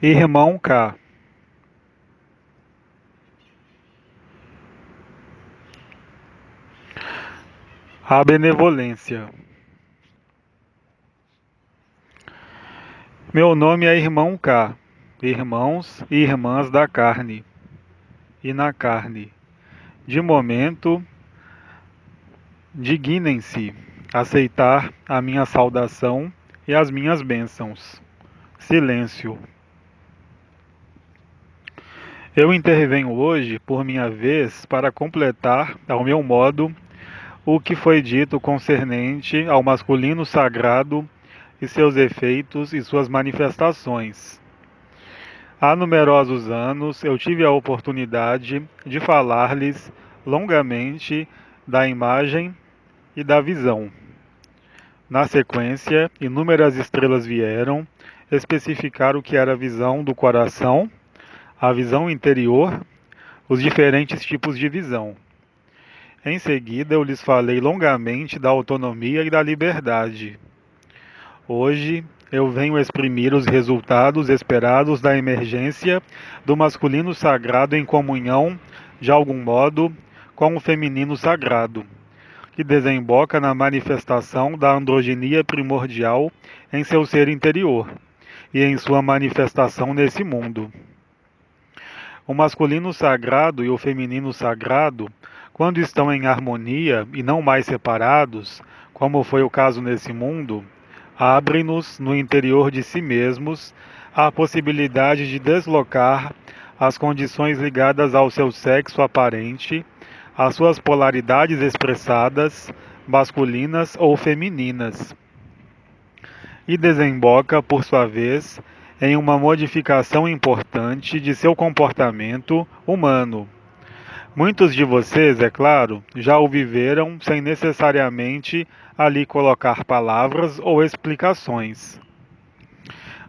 Irmão K. A benevolência. Meu nome é Irmão K. Irmãos e irmãs da carne e na carne. De momento, dignem-se aceitar a minha saudação e as minhas bênçãos. Silêncio. Eu intervenho hoje, por minha vez, para completar, ao meu modo, o que foi dito concernente ao masculino sagrado e seus efeitos e suas manifestações. Há numerosos anos eu tive a oportunidade de falar-lhes longamente da imagem e da visão. Na sequência, inúmeras estrelas vieram especificar o que era a visão do coração, a visão interior, os diferentes tipos de visão. Em seguida, eu lhes falei longamente da autonomia e da liberdade. Hoje, eu venho exprimir os resultados esperados da emergência do masculino sagrado em comunhão, de algum modo, com o feminino sagrado, que desemboca na manifestação da androginia primordial em seu ser interior e em sua manifestação nesse mundo. O masculino sagrado e o feminino sagrado, quando estão em harmonia e não mais separados, como foi o caso nesse mundo, abrem-nos no interior de si mesmos a possibilidade de deslocar as condições ligadas ao seu sexo aparente, às suas polaridades expressadas, masculinas ou femininas, e desemboca, por sua vez, em uma modificação importante de seu comportamento humano. Muitos de vocês, é claro, já o viveram sem necessariamente ali colocar palavras ou explicações.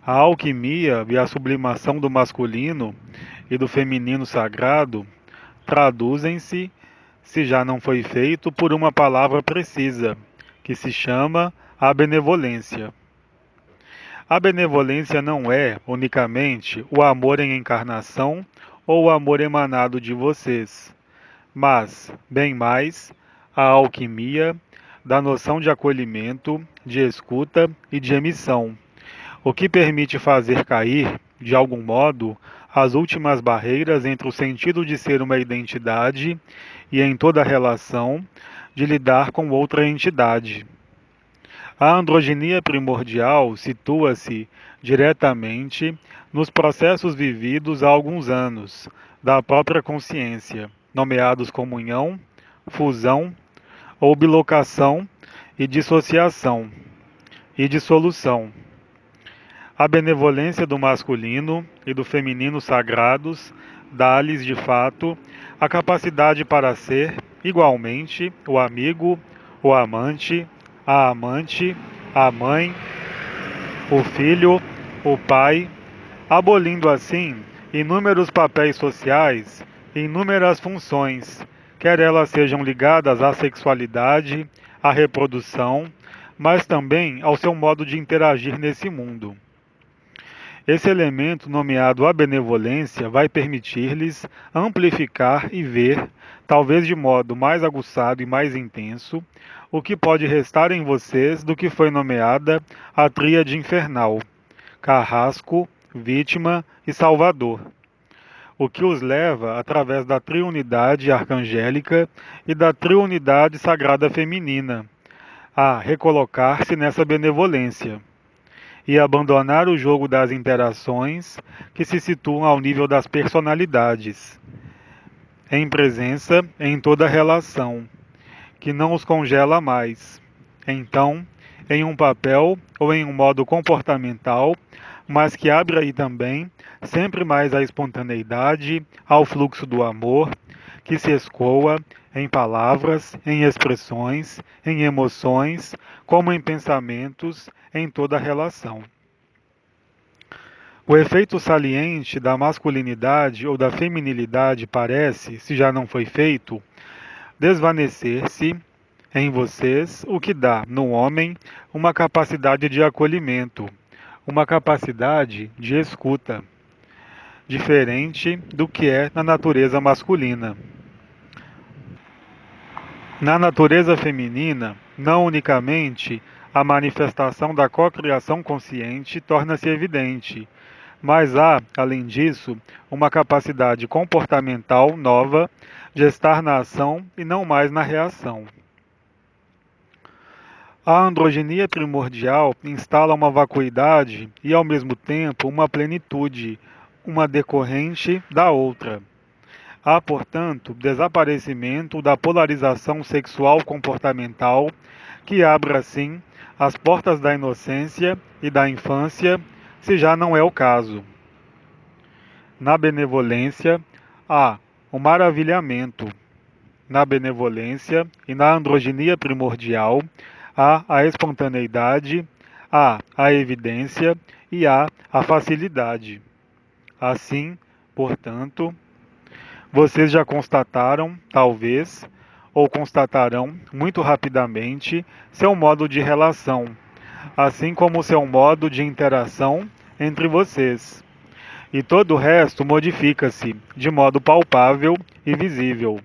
A alquimia e a sublimação do masculino e do feminino sagrado traduzem-se, se já não foi feito, por uma palavra precisa, que se chama a benevolência. A benevolência não é unicamente o amor em encarnação ou o amor emanado de vocês, mas, bem mais, a alquimia da noção de acolhimento, de escuta e de emissão, o que permite fazer cair, de algum modo, as últimas barreiras entre o sentido de ser uma identidade e, em toda relação, de lidar com outra entidade. A androginia primordial situa-se diretamente nos processos vividos há alguns anos da própria consciência, nomeados comunhão, fusão ou bilocação e dissociação e dissolução. A benevolência do masculino e do feminino sagrados dá-lhes, de fato, a capacidade para ser, igualmente, o amigo, o amante, a mãe, o filho, o pai, abolindo assim inúmeros papéis sociais e inúmeras funções, quer elas sejam ligadas à sexualidade, à reprodução, mas também ao seu modo de interagir nesse mundo. Esse elemento, nomeado a benevolência, vai permitir-lhes amplificar e ver, talvez de modo mais aguçado e mais intenso, o que pode restar em vocês do que foi nomeada a tríade infernal: carrasco, vítima e salvador. O que os leva, através da triunidade arcangélica e da triunidade sagrada feminina, a recolocar-se nessa benevolência e abandonar o jogo das interações que se situam ao nível das personalidades, em presença em toda relação, que não os congela mais. Então, em um papel ou em um modo comportamental, mas que abre aí também sempre mais à espontaneidade, ao fluxo do amor, que se escoa em palavras, em expressões, em emoções, como em pensamentos, em toda relação. O efeito saliente da masculinidade ou da feminilidade parece, se já não foi feito, desvanecer-se em vocês, o que dá, no homem, uma capacidade de acolhimento, uma capacidade de escuta. diferente do que é na natureza masculina. Na natureza feminina, não unicamente a manifestação da cocriação consciente torna-se evidente, mas há, além disso, uma capacidade comportamental nova de estar na ação e não mais na reação. A androginia primordial instala uma vacuidade e, ao mesmo tempo, uma plenitude, uma decorrente da outra. Há, portanto, desaparecimento da polarização sexual comportamental, que abre, assim, as portas da inocência e da infância, se já não é o caso. Na benevolência, há o maravilhamento. Na benevolência e na androginia primordial, há a espontaneidade, há a evidência e há a facilidade. Assim, portanto, vocês já constataram, talvez, ou constatarão muito rapidamente, seu modo de relação, assim como seu modo de interação entre vocês. E todo o resto modifica-se de modo palpável e visível,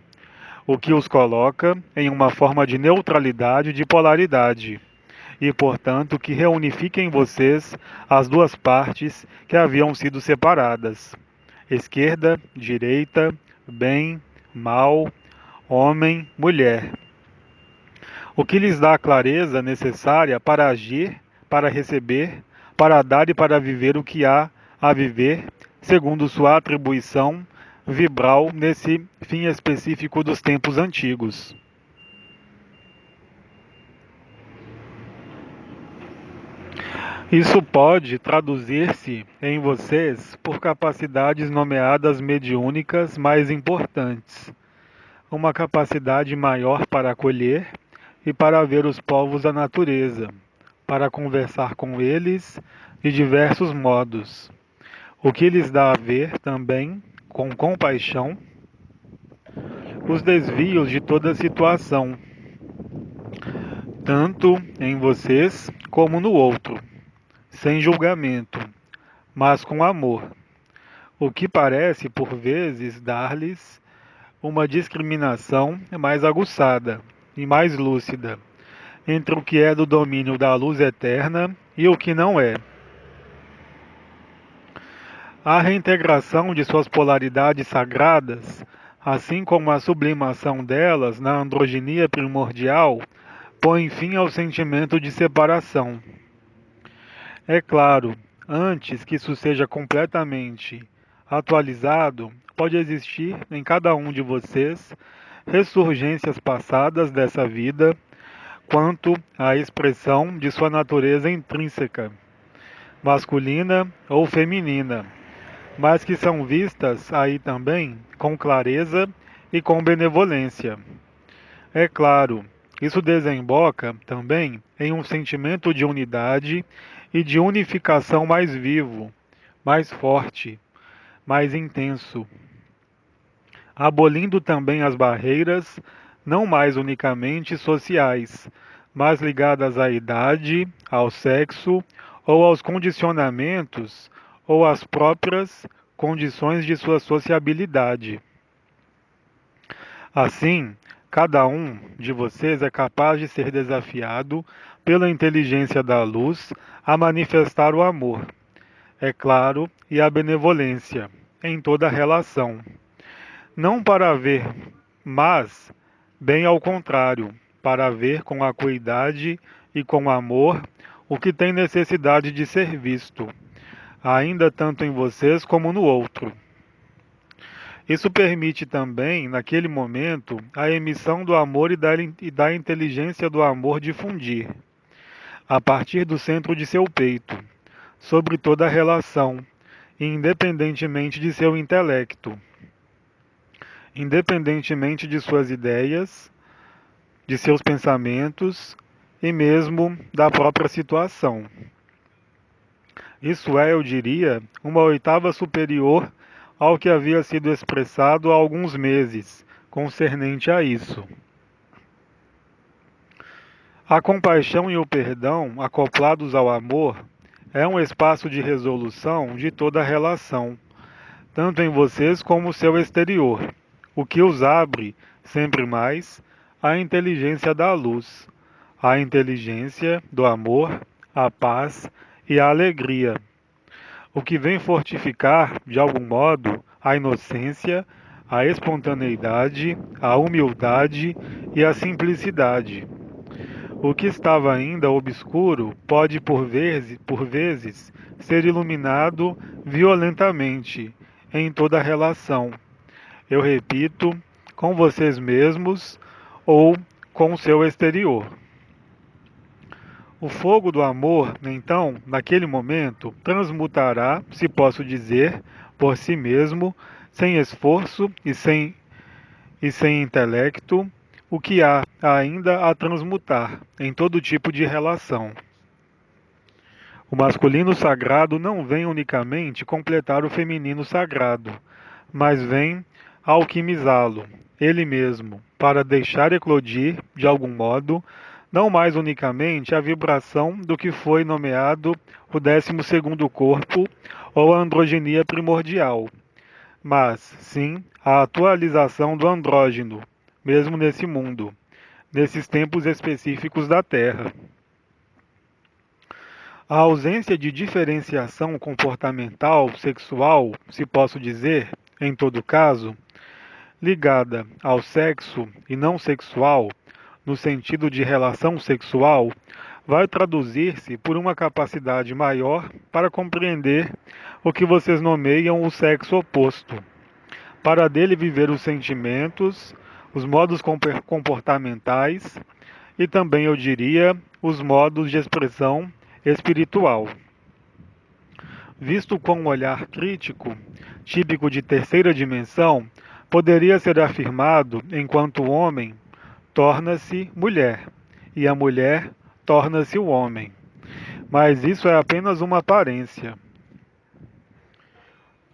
o que os coloca em uma forma de neutralidade de polaridade, e, portanto, que reunifica em vocês as duas partes que haviam sido separadas: esquerda, direita, bem, mal, homem, mulher. O que lhes dá a clareza necessária para agir, para receber, para dar e para viver o que há a viver, segundo sua atribuição vibral nesse fim específico dos tempos antigos. Isso pode traduzir-se em vocês por capacidades nomeadas mediúnicas mais importantes, uma capacidade maior para acolher e para ver os povos da natureza, para conversar com eles de diversos modos, o que lhes dá a ver também, com compaixão, os desvios de toda situação, tanto em vocês como no outro, sem julgamento, mas com amor, o que parece por vezes dar-lhes uma discriminação mais aguçada e mais lúcida entre o que é do domínio da luz eterna e o que não é. A reintegração de suas polaridades sagradas, assim como a sublimação delas na androginia primordial, põe fim ao sentimento de separação. É claro, antes que isso seja completamente atualizado, pode existir em cada um de vocês ressurgências passadas dessa vida quanto à expressão de sua natureza intrínseca, masculina ou feminina, mas que são vistas aí também com clareza e com benevolência. É claro, isso desemboca também em um sentimento de unidade e de unificação mais vivo, mais forte, mais intenso, abolindo também as barreiras, não mais unicamente sociais, mas ligadas à idade, ao sexo ou aos condicionamentos ou às próprias condições de sua sociabilidade. Assim, cada um de vocês é capaz de ser desafiado pela inteligência da luz a manifestar o amor, é claro, e a benevolência em toda a relação. Não para ver, mas, bem ao contrário, para ver com acuidade e com amor o que tem necessidade de ser visto, ainda tanto em vocês como no outro. Isso permite também, naquele momento, a emissão do amor e da inteligência do amor difundir, a partir do centro de seu peito, sobre toda a relação, independentemente de seu intelecto, independentemente de suas ideias, de seus pensamentos e mesmo da própria situação. Isso é, eu diria, uma oitava superior ao que havia sido expressado há alguns meses, concernente a isso. A compaixão e o perdão, acoplados ao amor, é um espaço de resolução de toda a relação, tanto em vocês como no seu exterior, o que os abre, sempre mais, à inteligência da luz, à inteligência do amor, à paz e à alegria, o que vem fortificar, de algum modo, a inocência, a espontaneidade, a humildade e a simplicidade. O que estava ainda obscuro pode, por vezes, ser iluminado violentamente em toda relação. Eu repito, com vocês mesmos ou com o seu exterior. O fogo do amor, então, naquele momento, transmutará, se posso dizer, por si mesmo, sem esforço e sem intelecto, o que há ainda a transmutar em todo tipo de relação. O masculino sagrado não vem unicamente completar o feminino sagrado, mas vem alquimizá-lo, ele mesmo, para deixar eclodir, de algum modo, não mais unicamente a vibração do que foi nomeado o 12º corpo ou a androgenia primordial, mas sim a atualização do andrógeno, mesmo nesse mundo, nesses tempos específicos da Terra. A ausência de diferenciação comportamental sexual, se posso dizer, em todo caso, ligada ao sexo e não sexual, no sentido de relação sexual, vai traduzir-se por uma capacidade maior para compreender o que vocês nomeiam o sexo oposto, para dele viver os sentimentos, os modos comportamentais e também, eu diria, os modos de expressão espiritual. Visto com um olhar crítico, típico de terceira dimensão, poderia ser afirmado enquanto o homem torna-se mulher e a mulher torna-se o homem. Mas isso é apenas uma aparência.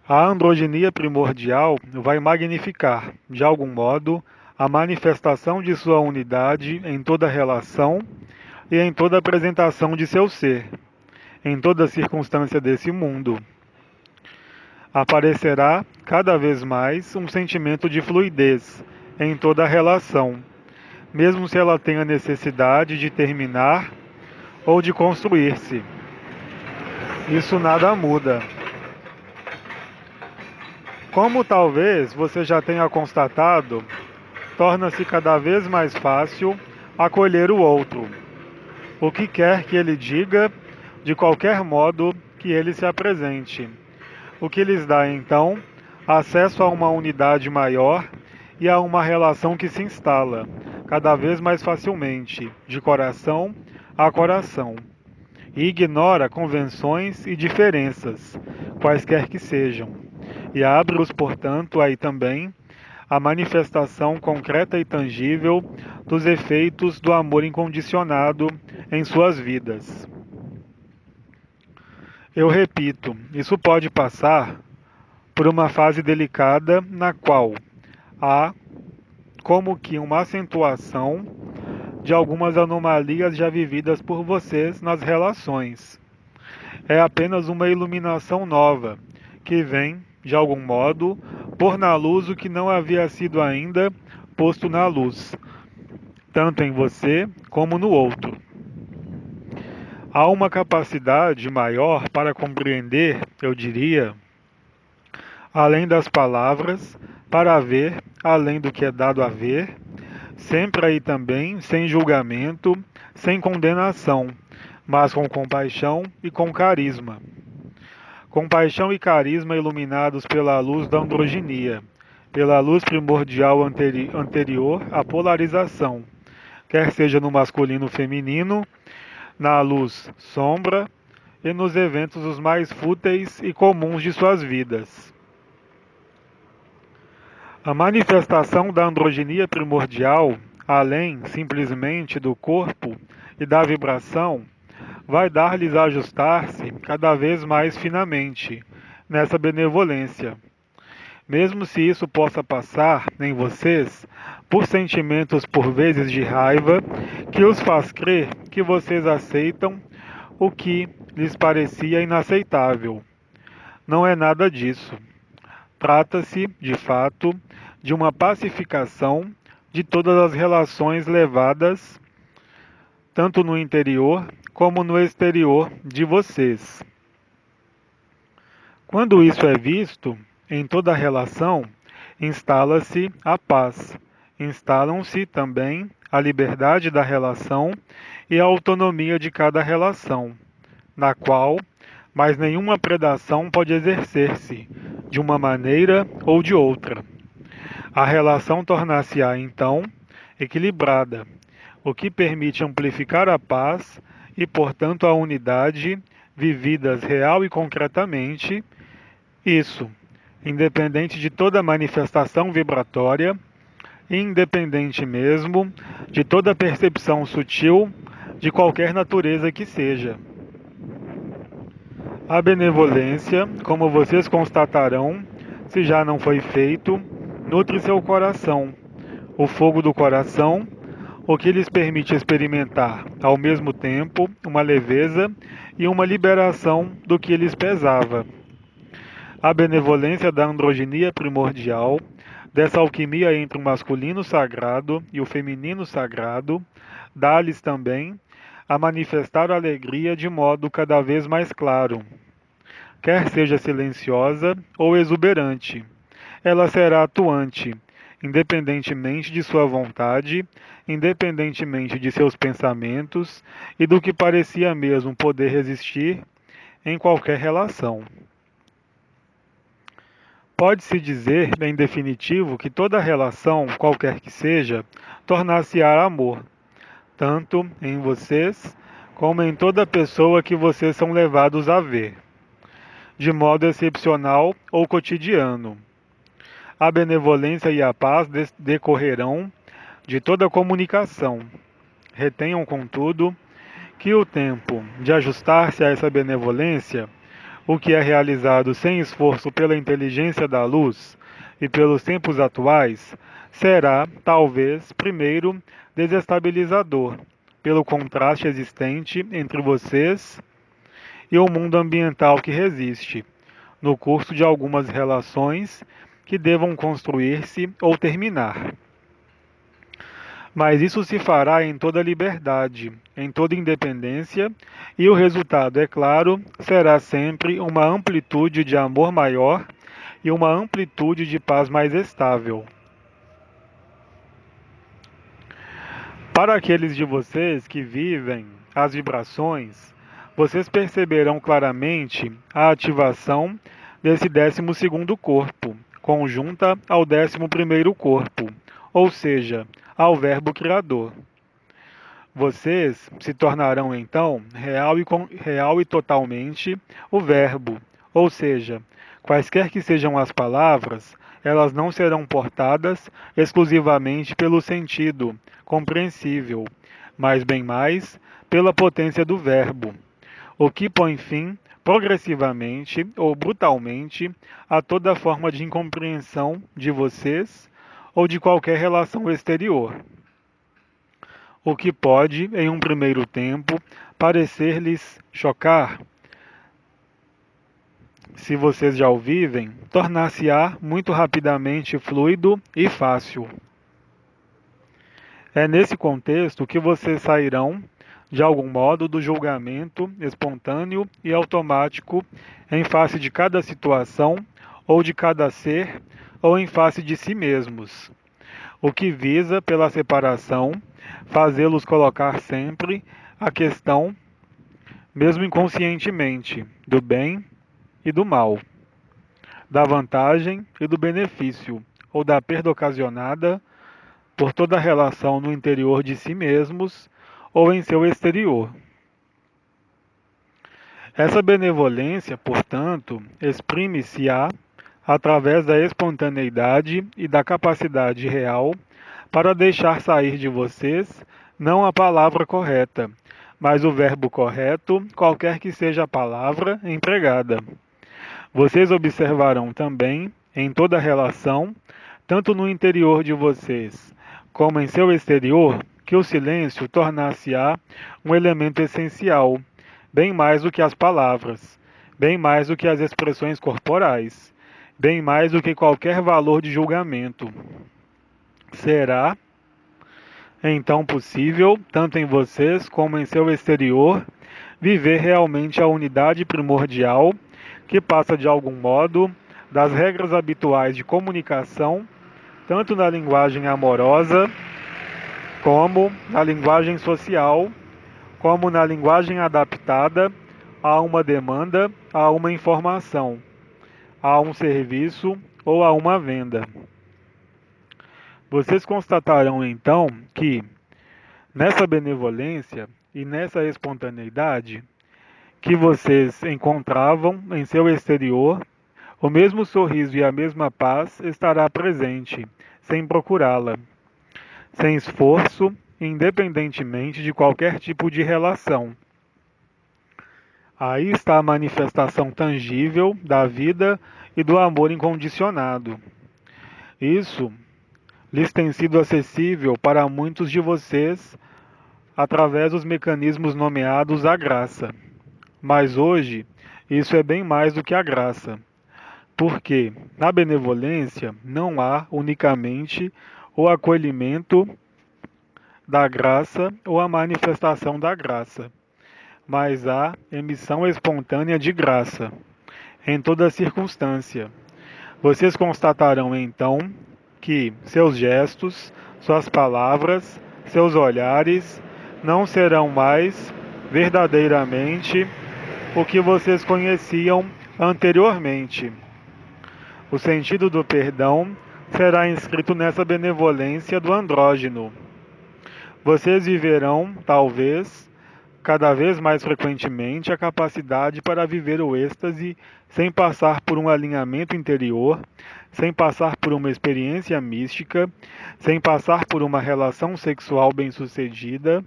A androgenia primordial vai magnificar, de algum modo, a manifestação de sua unidade em toda relação e em toda apresentação de seu ser, em toda circunstância desse mundo. Aparecerá cada vez mais um sentimento de fluidez em toda a relação, mesmo se ela tenha necessidade de terminar ou de construir-se. Isso nada muda. Como talvez você já tenha constatado, torna-se cada vez mais fácil acolher o outro, o que quer que ele diga, de qualquer modo que ele se apresente, o que lhes dá então acesso a uma unidade maior e a uma relação que se instala cada vez mais facilmente, de coração a coração, e ignora convenções e diferenças, quaisquer que sejam, e abre-os, portanto, aí também a manifestação concreta e tangível dos efeitos do amor incondicionado em suas vidas. Eu repito, isso pode passar por uma fase delicada na qual há como que uma acentuação de algumas anomalias já vividas por vocês nas relações. É apenas uma iluminação nova, que vem, de algum modo, pôr na luz o que não havia sido ainda posto na luz, tanto em você como no outro. Há uma capacidade maior para compreender, eu diria, além das palavras, para ver além do que é dado a ver, sempre aí também sem julgamento, sem condenação, mas com compaixão e com carisma. Compaixão e carisma iluminados pela luz da androginia, pela luz primordial anterior à polarização, quer seja no masculino feminino, na luz sombra e nos eventos os mais fúteis e comuns de suas vidas. A manifestação da androginia primordial, além simplesmente do corpo e da vibração, vai dar-lhes a ajustar-se cada vez mais finamente nessa benevolência. Mesmo se isso possa passar em vocês por sentimentos por vezes de raiva, que os faz crer que vocês aceitam o que lhes parecia inaceitável. Não é nada disso. Trata-se, de fato, de uma pacificação de todas as relações levadas, tanto no interior como no exterior de vocês. Quando isso é visto, em toda relação, instala-se a paz. Instalam-se também a liberdade da relação e a autonomia de cada relação, na qual mais nenhuma predação pode exercer-se, de uma maneira ou de outra. A relação tornar-se-á, então, equilibrada, o que permite amplificar a paz e, portanto, a unidade, vividas real e concretamente, isso, independente de toda manifestação vibratória, e independente mesmo de toda percepção sutil de qualquer natureza que seja. A benevolência, como vocês constatarão, se já não foi feito, nutre seu coração, o fogo do coração, o que lhes permite experimentar, ao mesmo tempo, uma leveza e uma liberação do que lhes pesava. A benevolência da androginia primordial, dessa alquimia entre o masculino sagrado e o feminino sagrado, dá-lhes também a manifestar a alegria de modo cada vez mais claro. Quer seja silenciosa ou exuberante, ela será atuante, independentemente de sua vontade, independentemente de seus pensamentos e do que parecia mesmo poder resistir em qualquer relação. Pode-se dizer, em definitivo, que toda relação, qualquer que seja, tornar-se-á amor, tanto em vocês como em toda pessoa que vocês são levados a ver, de modo excepcional ou cotidiano. A benevolência e a paz decorrerão de toda comunicação. Retenham, contudo, que o tempo de ajustar-se a essa benevolência, o que é realizado sem esforço pela inteligência da luz e pelos tempos atuais, será, talvez, primeiro, desestabilizador, pelo contraste existente entre vocês e o mundo ambiental que resiste, no curso de algumas relações que devam construir-se ou terminar. Mas isso se fará em toda liberdade, em toda independência, e o resultado, é claro, será sempre uma amplitude de amor maior e uma amplitude de paz mais estável. Para aqueles de vocês que vivem as vibrações, vocês perceberão claramente a ativação desse 12º corpo, conjunta ao 11º corpo, ou seja, ao Verbo Criador. Vocês se tornarão então real e totalmente o Verbo, ou seja, quaisquer que sejam as palavras, elas não serão portadas exclusivamente pelo sentido compreensível, mas bem mais pela potência do Verbo, o que põe fim progressivamente ou brutalmente a toda forma de incompreensão de vocês ou de qualquer relação exterior. O que pode, em um primeiro tempo, parecer-lhes chocar, se vocês já o vivem, tornar-se-á muito rapidamente fluido e fácil. É nesse contexto que vocês sairão, de algum modo, do julgamento espontâneo e automático em face de cada situação, ou de cada ser, ou em face de si mesmos, o que visa, pela separação, fazê-los colocar sempre a questão, mesmo inconscientemente, do bem e do mal, da vantagem e do benefício, ou da perda ocasionada por toda relação no interior de si mesmos ou em seu exterior. Essa benevolência, portanto, exprime-se-á através da espontaneidade e da capacidade real para deixar sair de vocês não a palavra correta, mas o verbo correto, qualquer que seja a palavra empregada. Vocês observarão também, em toda relação, tanto no interior de vocês como em seu exterior, que o silêncio tornar-se-á um elemento essencial, bem mais do que as palavras, bem mais do que as expressões corporais, bem mais do que qualquer valor de julgamento. Será, então, possível, tanto em vocês como em seu exterior, viver realmente a unidade primordial, que passa de algum modo das regras habituais de comunicação, tanto na linguagem amorosa, como na linguagem social, como na linguagem adaptada a uma demanda, a uma informação, a um serviço ou a uma venda. Vocês constatarão então que, nessa benevolência e nessa espontaneidade que vocês encontravam em seu exterior, o mesmo sorriso e a mesma paz estará presente, sem procurá-la, sem esforço, independentemente de qualquer tipo de relação. Aí está a manifestação tangível da vida e do amor incondicionado. Isso lhes tem sido acessível para muitos de vocês através dos mecanismos nomeados a graça. Mas hoje, isso é bem mais do que a graça, porque na benevolência não há unicamente o acolhimento da graça ou a manifestação da graça, mas há emissão espontânea de graça, em toda circunstância. Vocês constatarão então que seus gestos, suas palavras, seus olhares não serão mais verdadeiramente o que vocês conheciam anteriormente. O sentido do perdão será inscrito nessa benevolência do andrógeno. Vocês viverão, talvez, cada vez mais frequentemente a capacidade para viver o êxtase sem passar por um alinhamento interior, sem passar por uma experiência mística, sem passar por uma relação sexual bem-sucedida,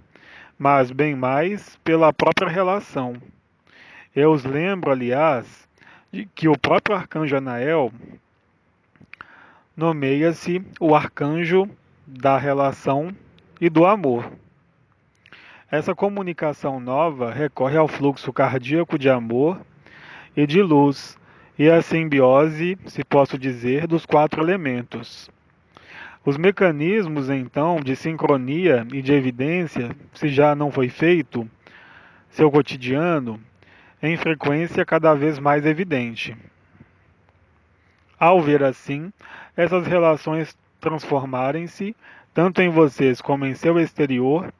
mas bem mais pela própria relação. Eu os lembro, aliás, de que o próprio arcanjo Anael nomeia-se o arcanjo da relação e do amor. Essa comunicação nova recorre ao fluxo cardíaco de amor e de luz e à simbiose, se posso dizer, dos quatro elementos. Os mecanismos, então, de sincronia e de evidência, se já não foi feito, seu cotidiano, em frequência cada vez mais evidente. Ao ver assim essas relações transformarem-se, tanto em vocês como em seu exterior,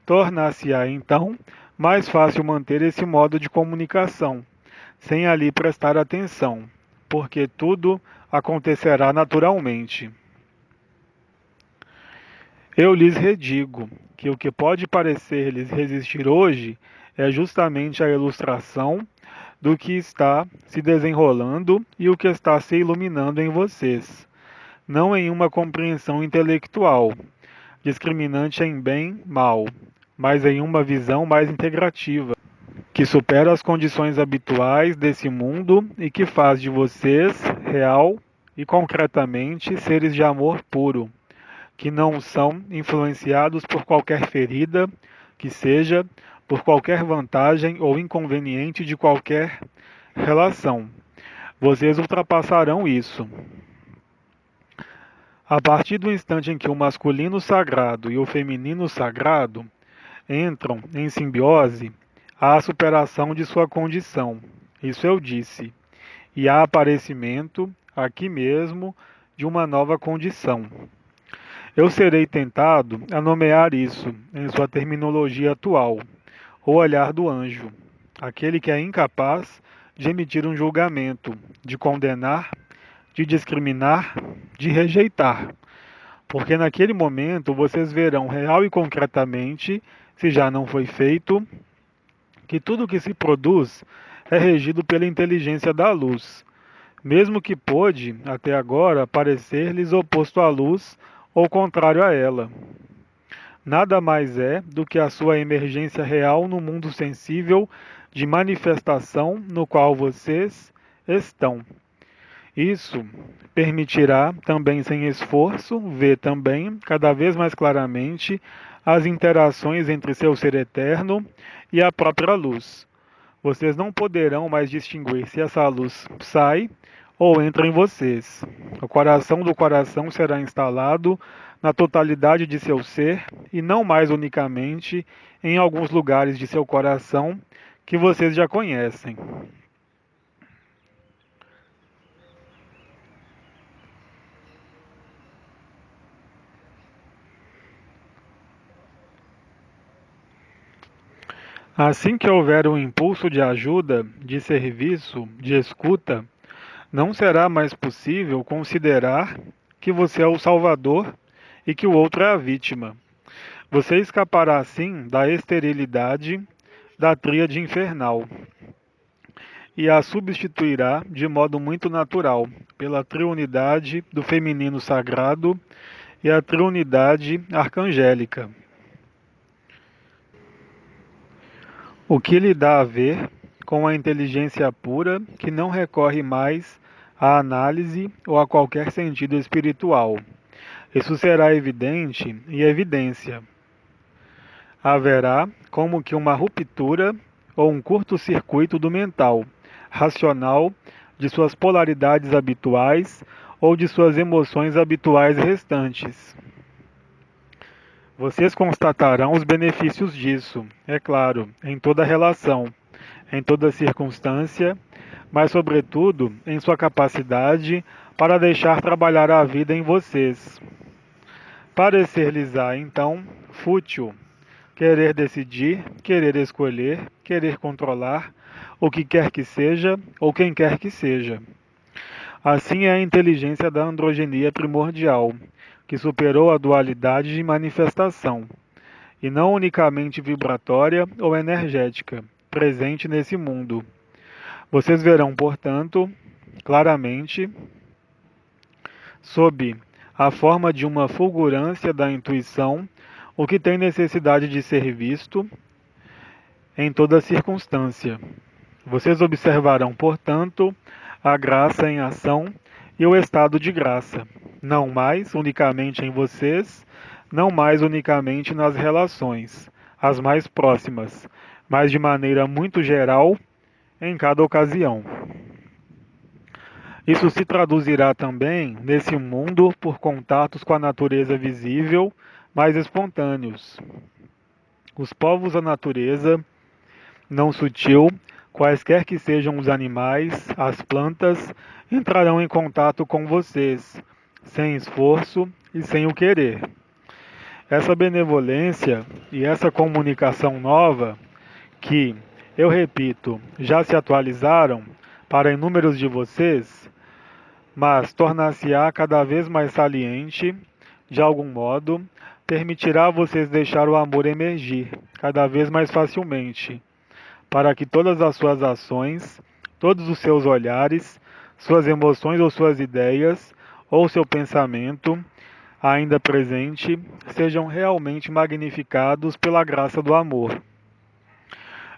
tornar-se-á então mais fácil manter esse modo de comunicação, sem ali prestar atenção, porque tudo acontecerá naturalmente. Eu lhes redigo que o que pode parecer-lhes resistir hoje é justamente a ilustração do que está se desenrolando e o que está se iluminando em vocês, não em uma compreensão intelectual, discriminante em bem, mal, mas em uma visão mais integrativa, que supera as condições habituais desse mundo e que faz de vocês, real e concretamente, seres de amor puro, que não são influenciados por qualquer ferida, que seja por qualquer vantagem ou inconveniente de qualquer relação. Vocês ultrapassarão isso. A partir do instante em que o masculino sagrado e o feminino sagrado entram em simbiose, há a superação de sua condição. Isso eu disse. E há aparecimento, aqui mesmo, de uma nova condição. Eu serei tentado a nomear isso, em sua terminologia atual, o olhar do anjo, aquele que é incapaz de emitir um julgamento, de condenar, de discriminar, de rejeitar. Porque naquele momento vocês verão real e concretamente, se já não foi feito, que tudo que se produz é regido pela inteligência da luz, mesmo que pôde, até agora, parecer-lhes oposto à luz ou contrário a ela. Nada mais é do que a sua emergência real no mundo sensível de manifestação no qual vocês estão. Isso permitirá, também sem esforço, ver também, cada vez mais claramente, as interações entre seu ser eterno e a própria luz. Vocês não poderão mais distinguir se essa luz sai ou entra em vocês. O coração do coração será instalado na totalidade de seu ser e não mais unicamente em alguns lugares de seu coração que vocês já conhecem. Assim que houver um impulso de ajuda, de serviço, de escuta, não será mais possível considerar que você é o salvador e que o outro é a vítima. Você escapará assim da esterilidade da tríade infernal e a substituirá de modo muito natural pela triunidade do feminino sagrado e a triunidade arcangélica. O que lhe dá a ver com a inteligência pura que não recorre mais à análise ou a qualquer sentido espiritual. Isso será evidente e evidência. Haverá como que uma ruptura ou um curto-circuito do mental, racional, de suas polaridades habituais ou de suas emoções habituais restantes. Vocês constatarão os benefícios disso, é claro, em toda relação, em toda circunstância, mas, sobretudo, em sua capacidade para deixar trabalhar a vida em vocês. Parecer-lhes-á, então, fútil querer decidir, querer escolher, querer controlar o que quer que seja ou quem quer que seja. Assim é a inteligência da androgenia primordial, que superou a dualidade de manifestação, e não unicamente vibratória ou energética, presente nesse mundo. Vocês verão, portanto, claramente, sob a forma de uma fulgurância da intuição, o que tem necessidade de ser visto em toda circunstância. Vocês observarão, portanto, a graça em ação e o estado de graça, não mais unicamente em vocês, não mais unicamente nas relações, as mais próximas, mas de maneira muito geral em cada ocasião. Isso se traduzirá também nesse mundo por contatos com a natureza visível, mais espontâneos. Os povos da natureza não sutil, quaisquer que sejam os animais, as plantas, entrarão em contato com vocês, sem esforço e sem o querer. Essa benevolência e essa comunicação nova, que, eu repito, já se atualizaram para inúmeros de vocês, mas tornar-se-á cada vez mais saliente, de algum modo, permitirá a vocês deixar o amor emergir cada vez mais facilmente, para que todas as suas ações, todos os seus olhares, suas emoções ou suas ideias, ou seu pensamento, ainda presente, sejam realmente magnificados pela graça do amor.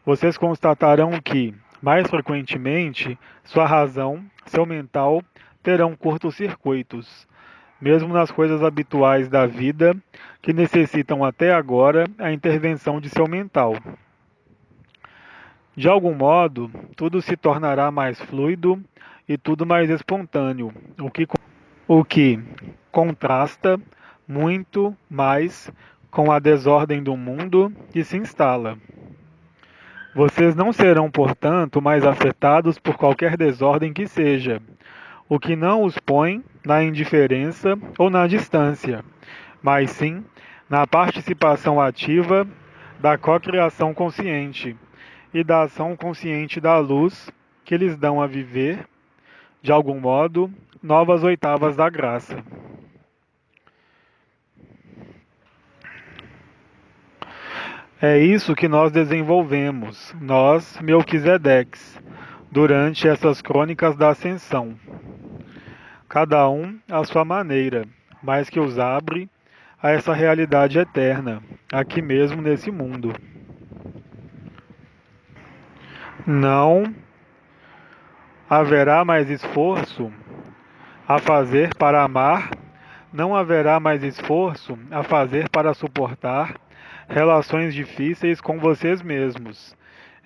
Vocês constatarão que, mais frequentemente, sua razão, seu mental, terão curtos-circuitos, mesmo nas coisas habituais da vida, que necessitam até agora a intervenção de seu mental. De algum modo, tudo se tornará mais fluido e tudo mais espontâneo, o que contrasta muito mais com a desordem do mundo que se instala. Vocês não serão, portanto, mais afetados por qualquer desordem que seja, o que não os põe na indiferença ou na distância, mas sim na participação ativa da cocriação consciente e da ação consciente da luz que lhes dão a viver, de algum modo, novas oitavas da graça. É isso que nós desenvolvemos, nós, Melquisedeques, durante essas crônicas da ascensão. Cada um à sua maneira, mas que os abre a essa realidade eterna, aqui mesmo nesse mundo. Não haverá mais esforço a fazer para amar, não haverá mais esforço a fazer para suportar relações difíceis com vocês mesmos,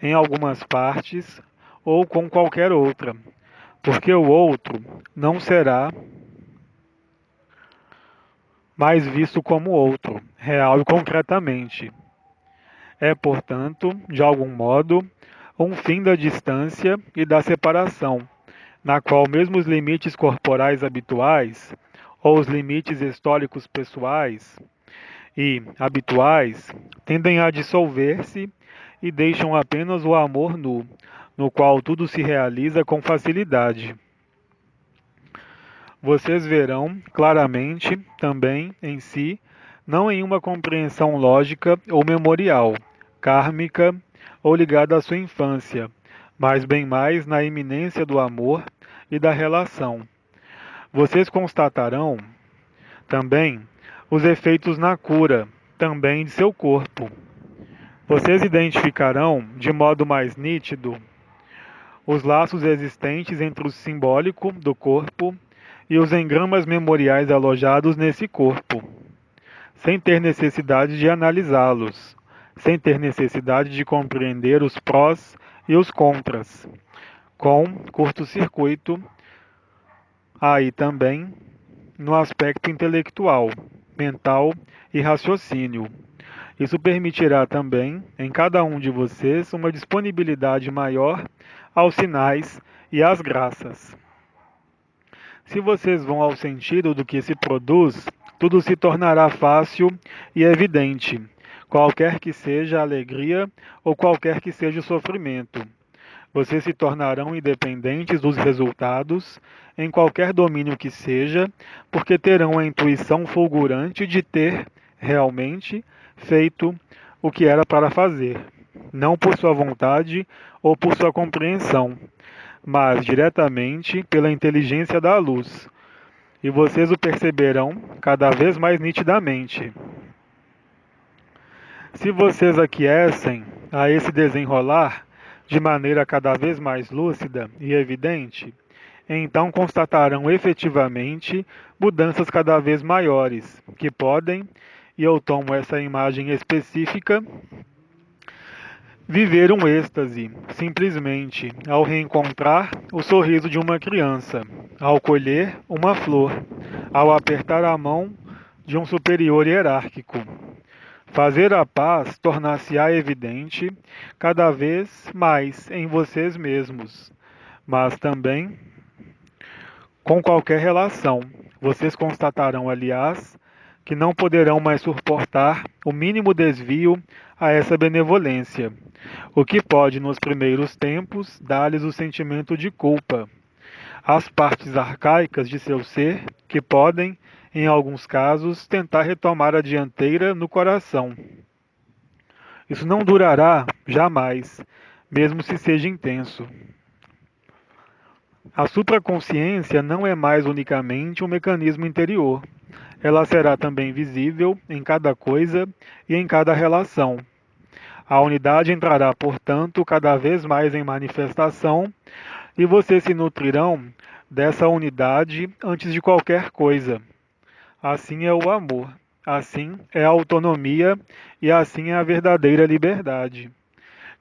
em algumas partes ou com qualquer outra, porque o outro não será mais visto como outro, real e concretamente. É, portanto, de algum modo, um fim da distância e da separação, na qual mesmo os limites corporais habituais, ou os limites históricos pessoais e habituais, tendem a dissolver-se e deixam apenas o amor nu, no qual tudo se realiza com facilidade. Vocês verão claramente também em si, não em uma compreensão lógica ou memorial, kármica ou ligada à sua infância, mas bem mais na iminência do amor e da relação. Vocês constatarão também os efeitos na cura, também de seu corpo. Vocês identificarão de modo mais nítido os laços existentes entre o simbólico do corpo e os engramas memoriais alojados nesse corpo, sem ter necessidade de analisá-los, sem ter necessidade de compreender os prós e os contras, com curto-circuito, aí também no aspecto intelectual, mental e raciocínio. Isso permitirá também, em cada um de vocês, uma disponibilidade maior aos sinais e às graças. Se vocês vão ao sentido do que se produz, tudo se tornará fácil e evidente, qualquer que seja a alegria ou qualquer que seja o sofrimento. Vocês se tornarão independentes dos resultados, em qualquer domínio que seja, porque terão a intuição fulgurante de ter, realmente, feito o que era para fazer, não por sua vontade ou por sua compreensão, mas diretamente pela inteligência da luz, e vocês o perceberão cada vez mais nitidamente. Se vocês aquecem a esse desenrolar de maneira cada vez mais lúcida e evidente, então constatarão efetivamente mudanças cada vez maiores, que podem, e eu tomo essa imagem específica, viver um êxtase, simplesmente, ao reencontrar o sorriso de uma criança, ao colher uma flor, ao apertar a mão de um superior hierárquico. Fazer a paz tornar-se-á evidente cada vez mais em vocês mesmos, mas também com qualquer relação. Vocês constatarão, aliás, que não poderão mais suportar o mínimo desvio a essa benevolência, o que pode, nos primeiros tempos, dar-lhes o sentimento de culpa, as partes arcaicas de seu ser que podem, em alguns casos, tentar retomar a dianteira no coração. Isso não durará jamais, mesmo se seja intenso. A supraconsciência não é mais unicamente um mecanismo interior. Ela será também visível em cada coisa e em cada relação. A unidade entrará, portanto, cada vez mais em manifestação e vocês se nutrirão dessa unidade antes de qualquer coisa. Assim é o amor, assim é a autonomia e assim é a verdadeira liberdade,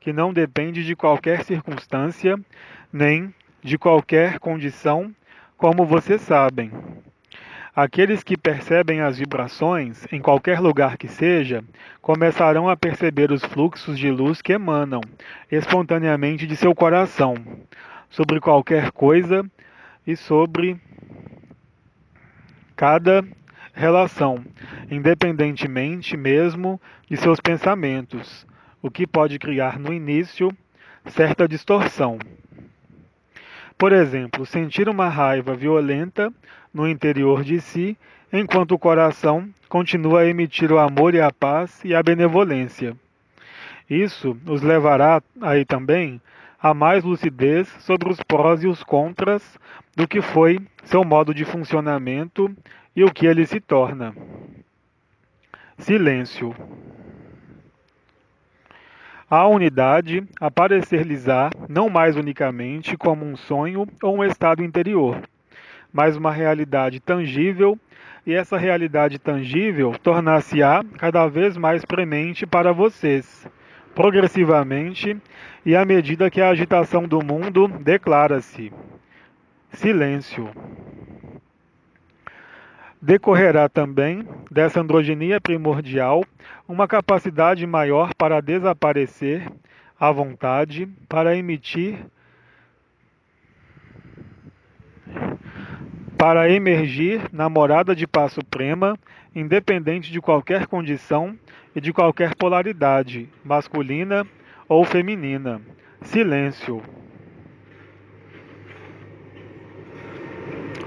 que não depende de qualquer circunstância nem de qualquer condição, como vocês sabem. Aqueles que percebem as vibrações, em qualquer lugar que seja, começarão a perceber os fluxos de luz que emanam espontaneamente de seu coração, sobre qualquer coisa e sobre cada relação, independentemente mesmo de seus pensamentos, o que pode criar no início certa distorção. Por exemplo, sentir uma raiva violenta no interior de si, enquanto o coração continua a emitir o amor e a paz e a benevolência. Isso os levará aí também a mais lucidez sobre os prós e os contras do que foi seu modo de funcionamento e o que ele se torna. Silêncio. A unidade aparecer-lhes-á não mais unicamente como um sonho ou um estado interior, mas uma realidade tangível, e essa realidade tangível tornar-se-á cada vez mais premente para vocês, progressivamente e à medida que a agitação do mundo declara-se. silêncio. Decorrerá também dessa androginia primordial uma capacidade maior para desaparecer à vontade, para emergir na morada de paz suprema, independente de qualquer condição e de qualquer polaridade, masculina ou feminina. Silêncio.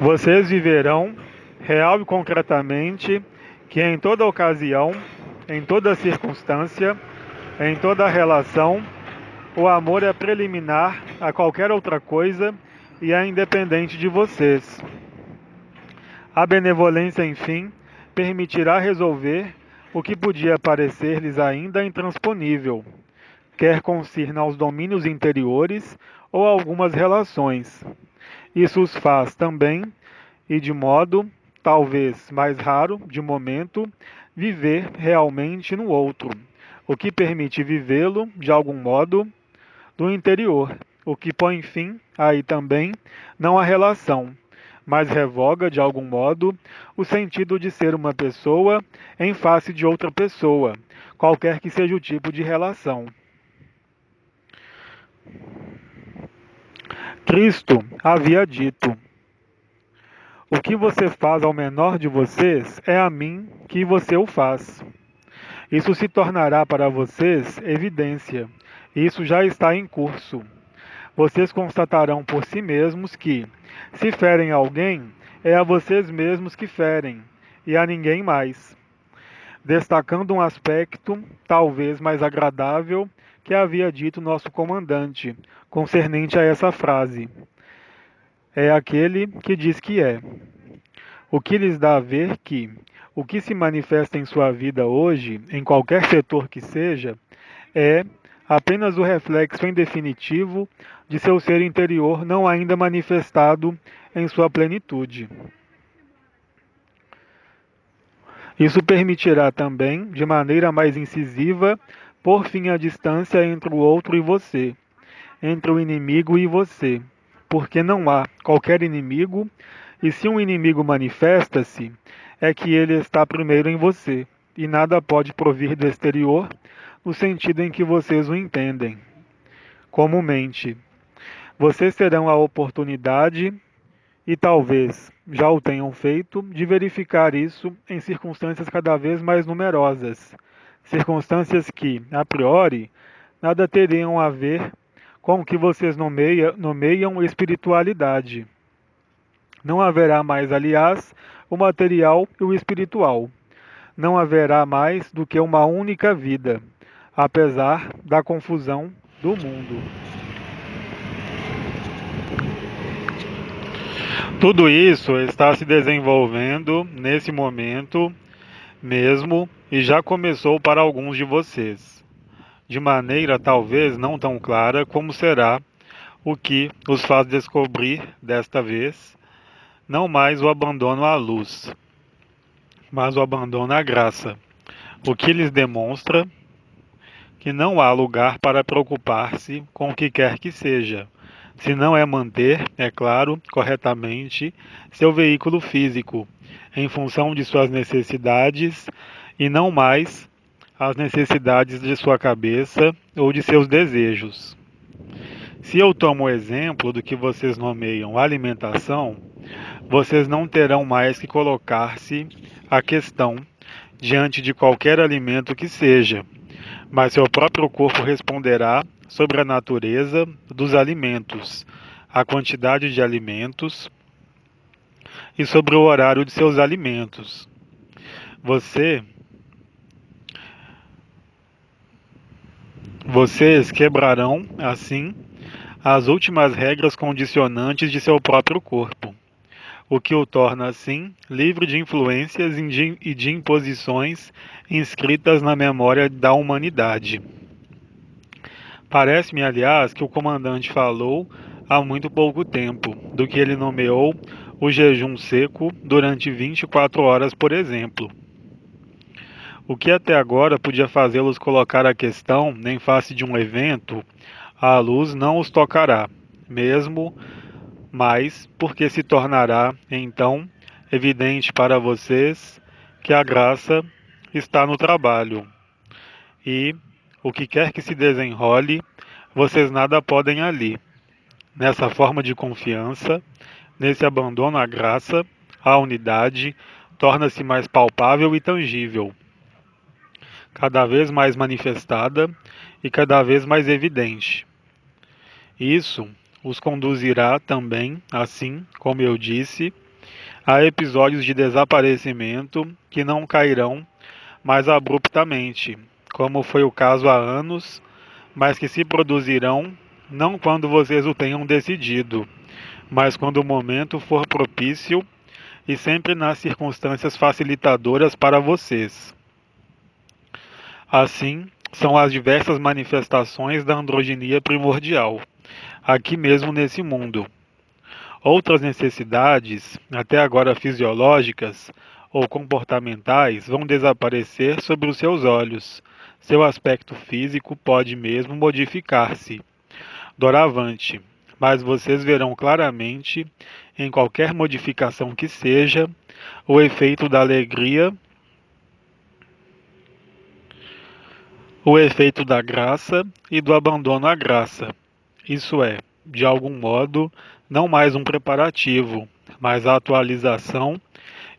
Vocês viverão, real e concretamente, que em toda ocasião, em toda circunstância, em toda relação, o amor é preliminar a qualquer outra coisa e é independente de vocês. A benevolência, enfim, permitirá resolver o que podia parecer-lhes ainda intransponível, quer concirna aos domínios interiores ou a algumas relações. Isso os faz também, e de modo, talvez mais raro, de momento, viver realmente no outro, o que permite vivê-lo, de algum modo, do interior, o que põe fim, aí também, não à relação, mas revoga, de algum modo, o sentido de ser uma pessoa em face de outra pessoa, qualquer que seja o tipo de relação. Cristo havia dito: o que você faz ao menor de vocês é a mim que você o faz. Isso se tornará para vocês evidência. Isso já está em curso. Vocês constatarão por si mesmos que, se ferem alguém, é a vocês mesmos que ferem, e a ninguém mais. Destacando um aspecto, talvez mais agradável, que havia dito nosso comandante, concernente a essa frase. É aquele que diz que é. O que lhes dá a ver que o que se manifesta em sua vida hoje, em qualquer setor que seja, é apenas o reflexo em definitivo de seu ser interior não ainda manifestado em sua plenitude. Isso permitirá também, de maneira mais incisiva, pôr fim à distância entre o outro e você, entre o inimigo e você, porque não há qualquer inimigo, e se um inimigo manifesta-se, é que ele está primeiro em você, e nada pode provir do exterior, no sentido em que vocês o entendem. Comumente, vocês terão a oportunidade, e talvez já o tenham feito, de verificar isso em circunstâncias cada vez mais numerosas, circunstâncias que, a priori, nada teriam a ver com o que vocês nomeiam espiritualidade. Não haverá mais, aliás, o material e o espiritual. Não haverá mais do que uma única vida, apesar da confusão do mundo. Tudo isso está se desenvolvendo nesse momento mesmo e já começou para alguns de vocês, de maneira talvez não tão clara como será o que os faz descobrir desta vez, não mais o abandono à luz, mas o abandono à graça, o que lhes demonstra que não há lugar para preocupar-se com o que quer que seja, se não é manter, é claro, corretamente, seu veículo físico, em função de suas necessidades e não mais as necessidades de sua cabeça ou de seus desejos. Se eu tomo o exemplo do que vocês nomeiam alimentação, vocês não terão mais que colocar-se a questão diante de qualquer alimento que seja, mas seu próprio corpo responderá sobre a natureza dos alimentos, a quantidade de alimentos e sobre o horário de seus alimentos. Vocês quebrarão, assim, as últimas regras condicionantes de seu próprio corpo, o que o torna, assim, livre de influências e de imposições inscritas na memória da humanidade. Parece-me, aliás, que o comandante falou há muito pouco tempo, do que ele nomeou o jejum seco durante 24 horas, por exemplo. O que até agora podia fazê-los colocar a questão em face de um evento, a luz não os tocará, mesmo mas porque se tornará, então, evidente para vocês que a graça está no trabalho. E, o que quer que se desenrole, vocês nada podem ali. Nessa forma de confiança, nesse abandono à graça, a unidade torna-se mais palpável e tangível, cada vez mais manifestada e cada vez mais evidente. Isso os conduzirá também, assim como eu disse, a episódios de desaparecimento que não cairão mais abruptamente, como foi o caso há anos, mas que se produzirão não quando vocês o tenham decidido, mas quando o momento for propício e sempre nas circunstâncias facilitadoras para vocês. Assim, são as diversas manifestações da androginia primordial, aqui mesmo nesse mundo. Outras necessidades, até agora fisiológicas ou comportamentais, vão desaparecer sobre os seus olhos. Seu aspecto físico pode mesmo modificar-se. Doravante, mas vocês verão claramente, em qualquer modificação que seja, o efeito da alegria, o efeito da graça e do abandono à graça. Isso é, de algum modo, não mais um preparativo, mas a atualização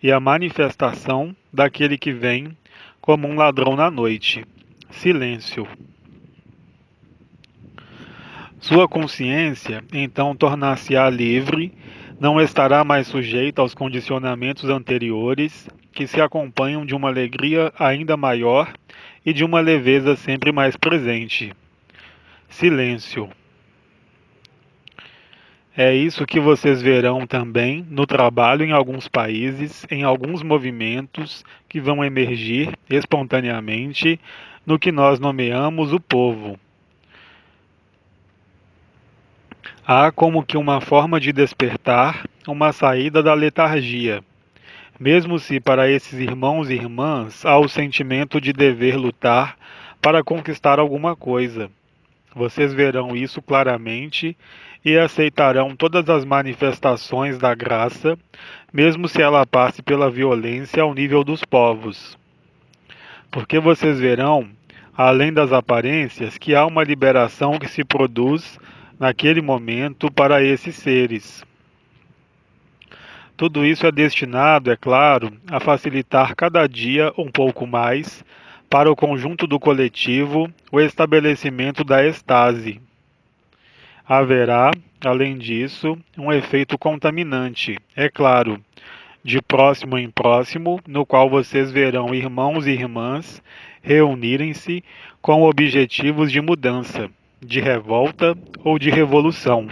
e a manifestação daquele que vem como um ladrão na noite. Silêncio. Sua consciência, então, tornar-se-á livre, não estará mais sujeita aos condicionamentos anteriores, que se acompanham de uma alegria ainda maior e de uma leveza sempre mais presente. Silêncio. É isso que vocês verão também no trabalho em alguns países, em alguns movimentos que vão emergir espontaneamente no que nós nomeamos o povo. Há como que uma forma de despertar, uma saída da letargia. Mesmo se para esses irmãos e irmãs há o sentimento de dever lutar para conquistar alguma coisa. Vocês verão isso claramente e aceitarão todas as manifestações da graça, mesmo se ela passe pela violência ao nível dos povos. Porque vocês verão, além das aparências, que há uma liberação que se produz naquele momento para esses seres. Tudo isso é destinado, é claro, a facilitar cada dia um pouco mais, para o conjunto do coletivo, o estabelecimento da estase. Haverá, além disso, um efeito contaminante, é claro, de próximo em próximo, no qual vocês verão irmãos e irmãs reunirem-se com objetivos de mudança, de revolta ou de revolução,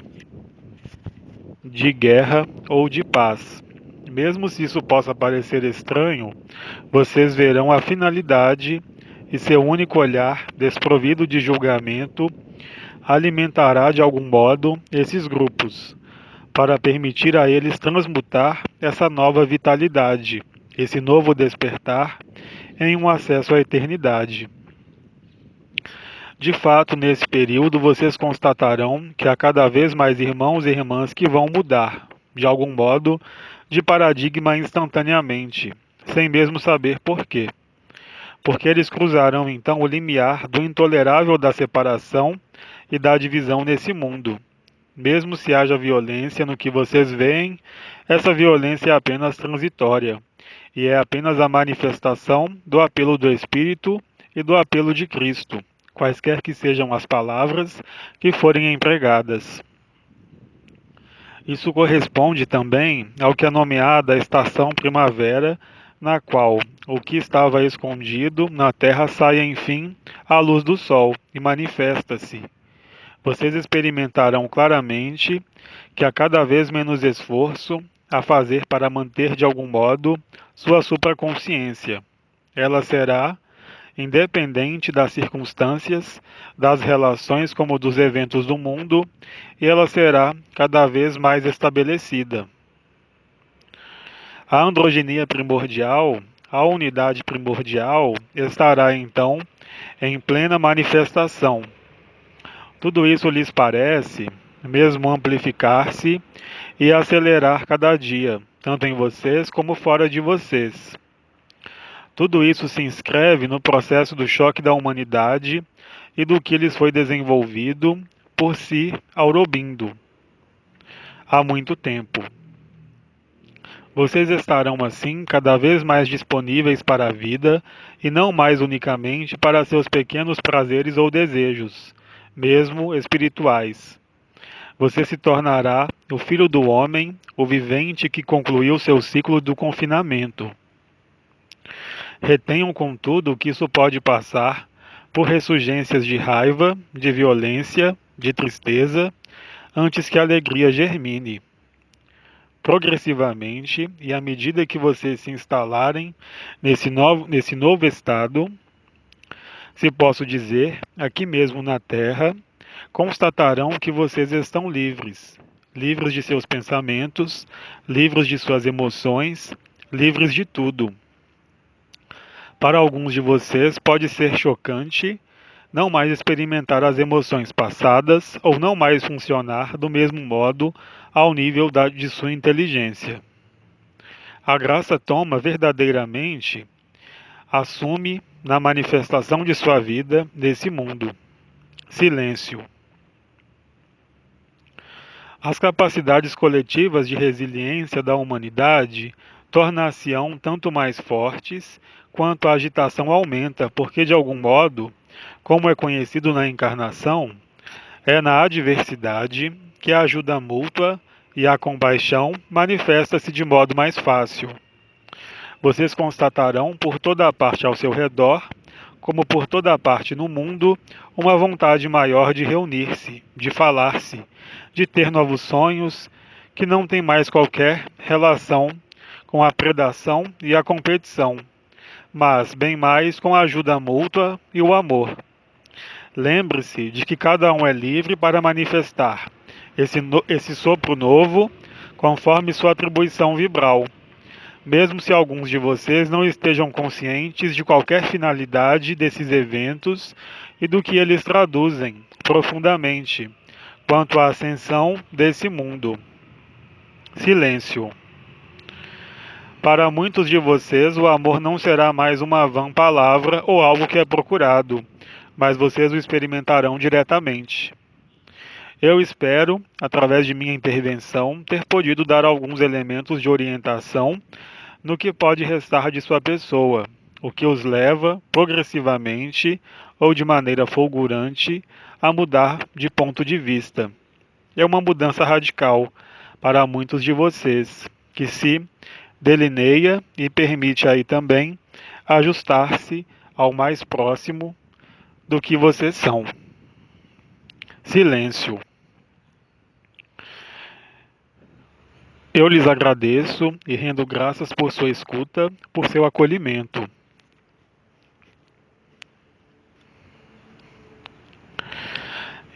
de guerra ou de paz. Mesmo se isso possa parecer estranho, vocês verão a finalidade e seu único olhar, desprovido de julgamento, alimentará de algum modo esses grupos, para permitir a eles transmutar essa nova vitalidade, esse novo despertar, em um acesso à eternidade. De fato, nesse período, vocês constatarão que há cada vez mais irmãos e irmãs que vão mudar, de algum modo, de paradigma instantaneamente, sem mesmo saber por quê. Porque eles cruzarão então o limiar do intolerável da separação e da divisão nesse mundo. Mesmo se haja violência no que vocês veem, essa violência é apenas transitória, e é apenas a manifestação do apelo do Espírito e do apelo de Cristo, quaisquer que sejam as palavras que forem empregadas. Isso corresponde também ao que é nomeada a estação primavera, na qual o que estava escondido na terra sai, enfim, à luz do sol e manifesta-se. Vocês experimentarão claramente que há cada vez menos esforço a fazer para manter de algum modo sua supraconsciência. Ela será independente das circunstâncias, das relações como dos eventos do mundo, e ela será cada vez mais estabelecida. A androginia primordial, a unidade primordial, estará então em plena manifestação. Tudo isso lhes parece, mesmo amplificar-se e acelerar cada dia, tanto em vocês como fora de vocês. Tudo isso se inscreve no processo do choque da humanidade e do que lhes foi desenvolvido por si Aurobindo há muito tempo. Vocês estarão assim cada vez mais disponíveis para a vida e não mais unicamente para seus pequenos prazeres ou desejos, mesmo espirituais. Você se tornará o filho do homem, o vivente que concluiu seu ciclo do confinamento. Retenham, contudo, que isso pode passar por ressurgências de raiva, de violência, de tristeza, antes que a alegria germine. Progressivamente, e à medida que vocês se instalarem nesse novo estado, se posso dizer, aqui mesmo na Terra, constatarão que vocês estão livres, livres de seus pensamentos, livres de suas emoções, livres de tudo. Para alguns de vocês pode ser chocante não mais experimentar as emoções passadas ou não mais funcionar do mesmo modo ao nível de sua inteligência. A graça toma verdadeiramente, assume na manifestação de sua vida nesse mundo. Silêncio. As capacidades coletivas de resiliência da humanidade tornar-se-ão tanto mais fortes quanto a agitação aumenta, porque de algum modo, como é conhecido na encarnação, é na adversidade que a ajuda mútua e a compaixão manifesta-se de modo mais fácil. Vocês constatarão por toda a parte ao seu redor, como por toda a parte no mundo, uma vontade maior de reunir-se, de falar-se, de ter novos sonhos, que não tem mais qualquer relação com a predação e a competição, mas bem mais com a ajuda mútua e o amor. Lembre-se de que cada um é livre para manifestar esse sopro novo conforme sua atribuição vibral, mesmo se alguns de vocês não estejam conscientes de qualquer finalidade desses eventos e do que eles traduzem profundamente quanto à ascensão desse mundo. Silêncio. Para muitos de vocês, o amor não será mais uma vã palavra ou algo que é procurado, mas vocês o experimentarão diretamente. Eu espero, através de minha intervenção, ter podido dar alguns elementos de orientação no que pode restar de sua pessoa, o que os leva, progressivamente ou de maneira fulgurante, a mudar de ponto de vista. É uma mudança radical para muitos de vocês, que se delineia e permite aí também ajustar-se ao mais próximo do que vocês são. Silêncio. Eu lhes agradeço e rendo graças por sua escuta, por seu acolhimento.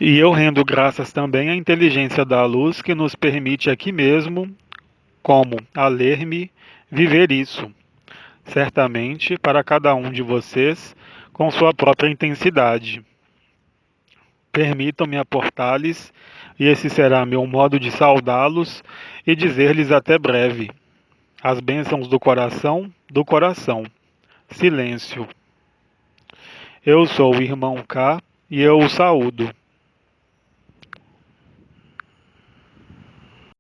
E eu rendo graças também à inteligência da luz que nos permite aqui mesmo, como a ler-me, viver isso. Certamente para cada um de vocês, com sua própria intensidade. Permitam-me aportar-lhes, e esse será meu modo de saudá-los e dizer-lhes até breve. As bênçãos do coração, do coração. Silêncio. Eu sou o irmão K e eu o saúdo.